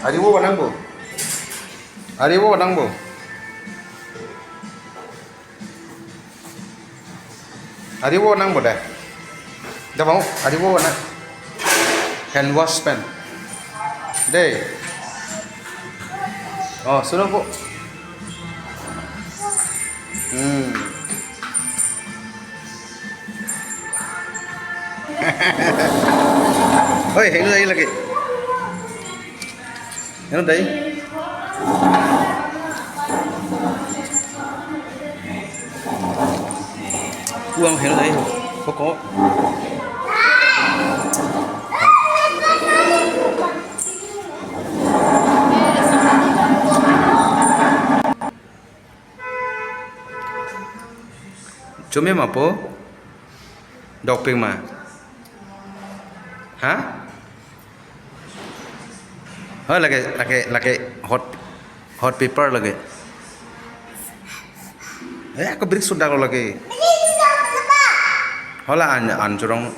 Ariwo wanang bo. Ariwo wanang bo. Ariwo wanang bo dah. Dah mau ariwo wanang. Hand wash pen. Deh. Oh, sudah bu. Oi, ini lagi lagi. Ini tadi. Uang ini tadi. Pokok. Cuma apa? Doping mah. Hah? Oh lagi hot paper lagi. Aku beri sudah lo lagi. Hola an curang